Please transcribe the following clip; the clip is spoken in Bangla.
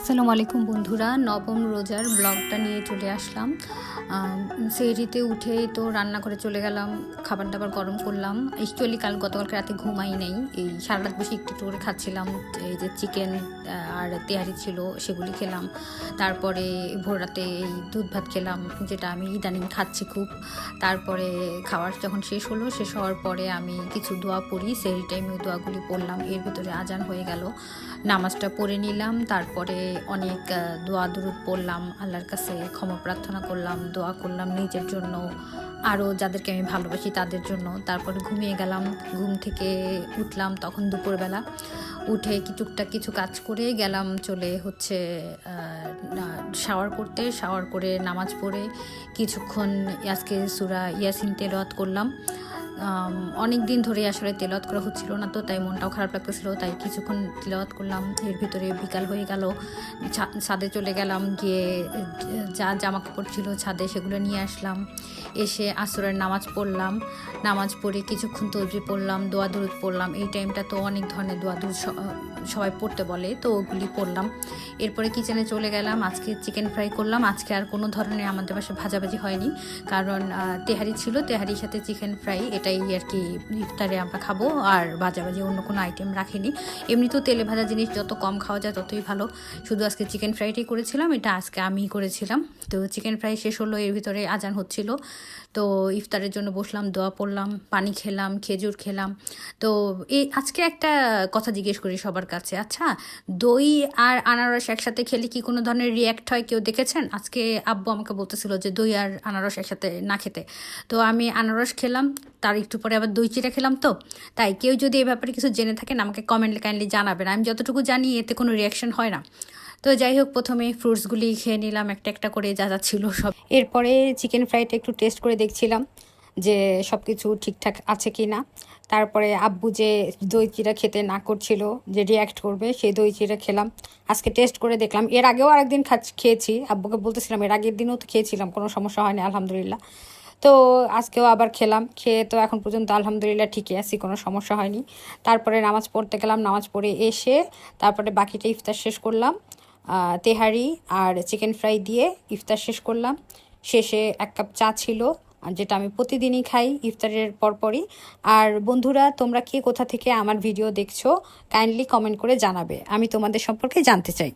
আসসালামু আলাইকুম বন্ধুরা, নবম রোজার ব্লগটা নিয়ে চলে আসলাম। সেহরিতে উঠেই তো রান্না করে চলে গেলাম, খাবার দাবার গরম করলাম। অ্যাকচুয়ালি গতকালকে রাতে ঘুমাই নেই, এই সারা রাত বসে একটু করে খাচ্ছিলাম। এই যে চিকেন আর তেহারি ছিল সেগুলি খেলাম। তারপরে ভোর রাতে এই দুধ ভাত খেলাম, যেটা আমি ইদানিং খাচ্ছি খুব। তারপরে খাওয়ার যখন শেষ হলো, শেষ হওয়ার পরে আমি কিছু দোয়া পড়ি, সেহরি টাইমে দোয়াগুলি পড়লাম। এর ভিতরে আজান হয়ে গেল, নামাজটা পড়ে নিলাম। তারপরে অনেক দোয়া দুরুদ পড়লাম, আল্লাহর কাছে ক্ষমা প্রার্থনা করলাম, দোয়া করলাম নিজের জন্য, আরও যাদেরকে আমি ভালোবাসি তাদের জন্য। তারপরে ঘুমিয়ে গেলাম। ঘুম থেকে উঠলাম তখন দুপুরবেলা, উঠে টুকটাক কিছু কাজ করে গেলাম চলে শাওয়ার করতে। শাওয়ার করে নামাজ পড়ে কিছুক্ষণ আজকে সূরা ইয়াসিন তেলাওয়াত করলাম। অনেক দিন ধরে আসলে তেলাওয়াত করা হচ্ছিল না, তো তাই মনটাও খারাপ লাগতেছিল, তাই কিছুক্ষণ তেলাওয়াত করলাম। এর ভিতরে বিকাল হয়ে গেল, ছাদে চলে গেলাম, গিয়ে যা জামা কাপড় ছিল ছাদে সেগুলো নিয়ে আসলাম। এসে আসরের নামাজ পড়লাম। নামাজ পড়ে কিছুক্ষণ তসবিহ পড়লাম, দোয়া দুরুদ পড়লাম। এই টাইমটা তো অনেক ধরনের দোয়া দুরুদ সবাই পড়তে বলে, তো ওগুলি পড়লাম। এরপরে কিচেনে চলে গেলাম। আজকে চিকেন ফ্রাই করলাম। আজকে আর কোনো ধরনের আমাদের বাসায় ভাজাভাজি হয়নি, কারণ তেহারি ছিল, তেহারির সাথে চিকেন ফ্রাই, এটাই আর কি ইফতারে আমরা খাবো। আর ভাজাভাজি অন্য কোনো আইটেম রাখিনি। এমনিতেও তেলে ভাজা জিনিস যত কম খাওয়া যায় ততই ভালো। শুধু আজকে চিকেন ফ্রাইটাই করেছিলাম, এটা আজকে আমিই করেছিলাম। তো চিকেন ফ্রাই শেষ হলো, এর ভিতরে আজান হচ্ছিল। তো ইফতারের জন্য বসলাম, দোয়া পড়লাম, পানি খেলাম, খেজুর খেলাম। তো আজকে একটা কথা জিজ্ঞেস করি সবার কাছে, আচ্ছা, দই আর আনারস একসাথে খেলে কি কোনো ধরনের রিয়্যাক্ট হয়? কেউ দেখেছেন? আজকে আব্বু আমাকে বলতেছিল যে দই আর আনারস একসাথে না খেতে। তো আমি আনারস খেলাম, তার একটু পরে আবার দই চিড়া খেলাম। তো তাই কেউ যদি এই ব্যাপারে কিছু জেনে থাকেন আমাকে কমেন্টে কাইন্ডলি জানাবেন। আমি যতটুকু জানি এতে কোনো রিয়াকশন হয় না। তো যাই হোক, প্রথমে ফ্রুটসগুলি খেয়ে নিলাম একটা একটা করে, যা যা ছিল সব। এরপরে চিকেন ফ্রাইটা একটু টেস্ট করে দেখছিলাম যে সব কিছু ঠিকঠাক আছে কি না। তারপরে আব্বু যে দই চিড়া খেতে না করছিল, যে রিয়াক্ট করবে, সেই দই চিড়া খেলাম। আজকে টেস্ট করে দেখলাম। এর আগেও আরেকদিন খেয়েছি, আব্বুকে বলতেছিলাম, এর আগের দিনও তো খেয়েছিলাম, কোনো সমস্যা হয়নি আলহামদুলিল্লাহ। তো আজকেও আবার খেলাম, খেয়ে তো এখন পর্যন্ত আলহামদুলিল্লাহ ঠিকই আছি, কোনো সমস্যা হয়নি। তারপরে নামাজ পড়তে গেলাম, নামাজ পড়ে এসে তারপরে বাকিটা ইফতার শেষ করলাম। তেহারি আর চিকেন ফ্রাই দিয়ে ইফতার শেষ করলাম। শেষে 1 কাপ চা ছিল, যেটা আমি প্রতিদিনই খাই ইফতারের পরপরই। আর বন্ধুরা, তোমরা কে কোথা থেকে আমার ভিডিও দেখছো কাইন্ডলি কমেন্ট করে জানাবে, আমি তোমাদের সম্পর্কে জানতে চাই।